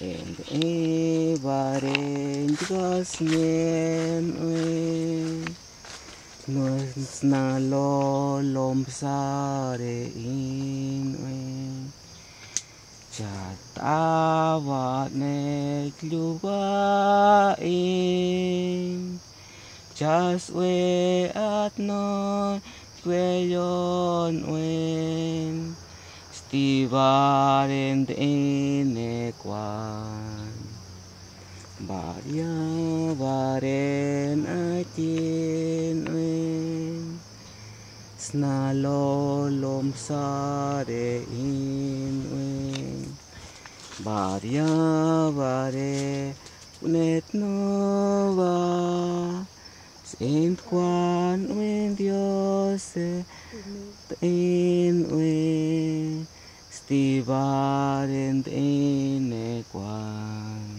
and evaren gasnyen nos na lo lom sare in chatawa ne kluba in just we at no kweyon wen stivaren ene kwan Baria varen atin wen snalo lom sare in wen Baria vare unet nova Saint kwan wen Dios in wen stivaren ene kwan